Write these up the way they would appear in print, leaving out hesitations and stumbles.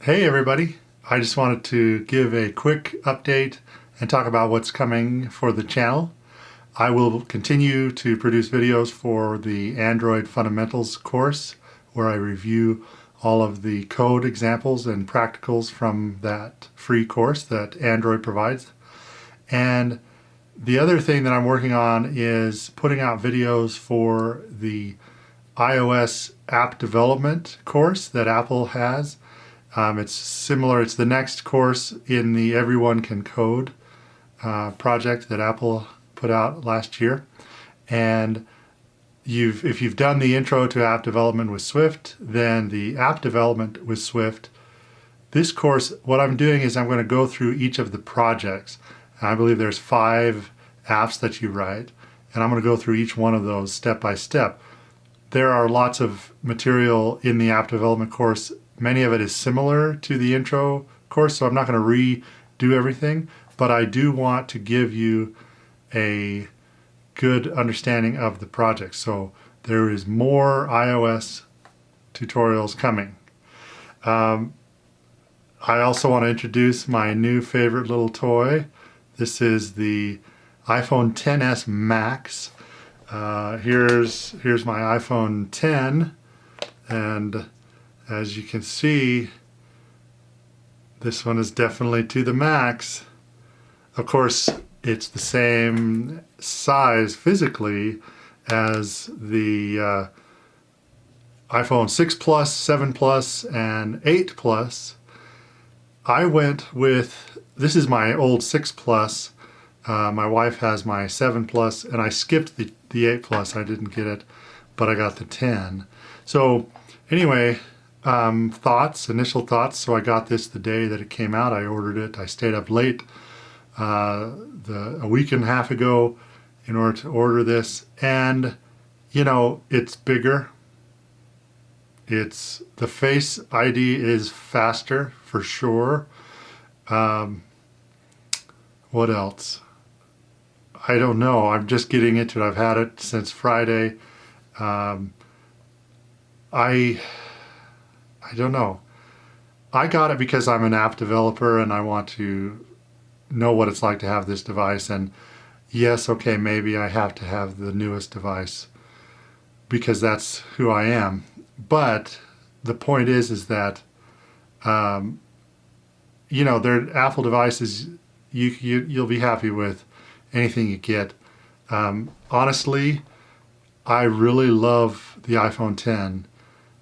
Hey everybody, I just wanted to give a quick update and talk about what's coming for the channel. I will continue to produce videos for the Android Fundamentals course where I review all of the code examples and practicals from that free course that Android provides. And the other thing that I'm working on is putting out videos for the iOS app development course that Apple has. It's similar, it's the next course in the Everyone Can Code project that Apple put out last year. And if you've done the intro to app development with Swift, then the app development with Swift, this course, what I'm doing is I'm going to go through each of the projects. I believe there's 5 apps that you write, and I'm going to go through each one of those step by step. There are lots of material in the app development course. Many of it is similar to the intro course, so I'm not going to redo everything, but I do want to give you a good understanding of the project. So there is more iOS tutorials coming. I also want to introduce my new favorite little toy. This is the iPhone XS Max. Here's my iPhone 10, and as you can see, this one is definitely to the max. Of course, it's the same size physically as the iPhone 6 Plus, 7 Plus, and 8 Plus. I went with, this is my old 6 Plus. My wife has my 7 Plus, and I skipped the 8 Plus. I didn't get it, but I got the 10. So anyway, initial thoughts. So I got this the day that it came out. I ordered it. I stayed up late a week and a half ago in order to order this. And, you know, it's bigger. The Face ID is faster for sure. What else? I don't know. I'm just getting into it. I've had it since Friday. I don't know. I got it because I'm an app developer and I want to know what it's like to have this device. And yes, okay, maybe I have to have the newest device because that's who I am. But the point is that, you know, they're Apple devices. You'll be happy with anything you get. Honestly, I really love the iPhone 10.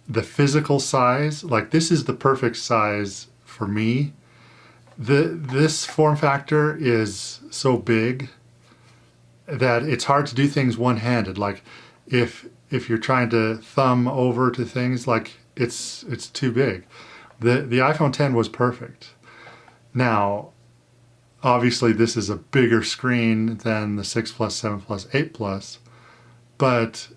The physical size, like this is the perfect size for me. This form factor is so big that it's hard to do things one-handed. Like if you're trying to thumb over to things, like it's too big. The iPhone 10 was perfect. Now, obviously this is a bigger screen than the 6 Plus, 7 Plus, 8 Plus, but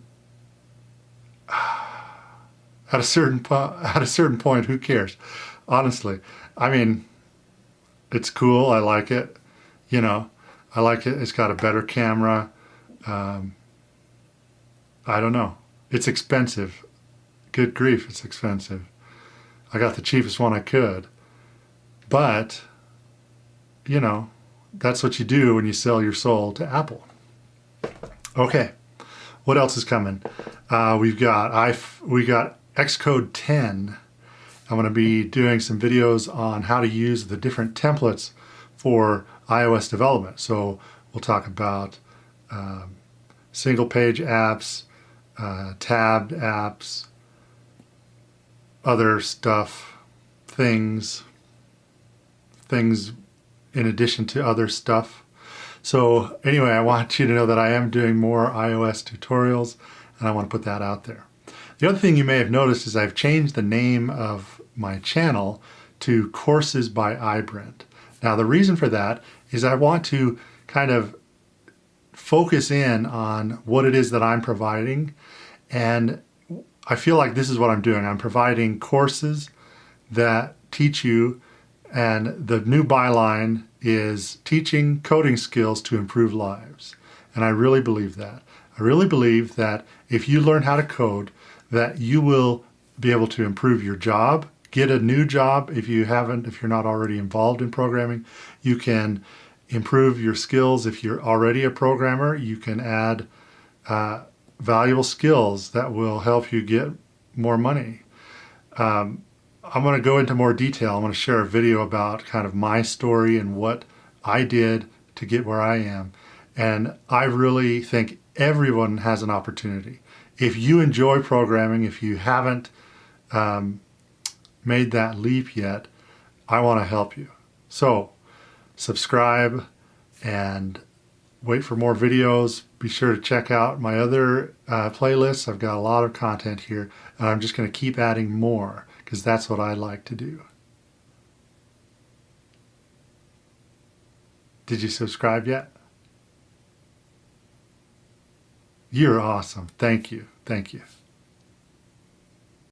at a certain point, who cares? Honestly, I mean, it's cool. I like it. You know, I like it. It's got a better camera. I don't know. It's expensive. Good grief, it's expensive. I got the cheapest one I could. But, you know, that's what you do when you sell your soul to Apple. Okay, what else is coming? We got Xcode 10. I'm going to be doing some videos on how to use the different templates for iOS development. So we'll talk about single page apps, tabbed apps, other stuff, things in addition to other stuff. So anyway, I want you to know that I am doing more iOS tutorials, and I want to put that out there. The other thing you may have noticed is I've changed the name of my channel to Courses by iBrent. Now the reason for that is I want to kind of focus in on what it is that I'm providing, and I feel like this is what I'm doing. I'm providing courses that teach you, and the new byline is teaching coding skills to improve lives. And I really believe that. I really believe that if you learn how to code, that you will be able to improve your job, get a new job if you're not already involved in programming. You can improve your skills if you're already a programmer. You can add valuable skills that will help you get more money. I'm going to go into more detail. I'm going to share a video about kind of my story and what I did to get where I am. And I really think everyone has an opportunity. If you enjoy programming, if you haven't made that leap yet, I want to help you. So subscribe and wait for more videos. Be sure to check out my other playlists. I've got a lot of content here, and I'm just going to keep adding more because that's what I like to do. Did you subscribe yet? You're awesome. Thank you. Thank you.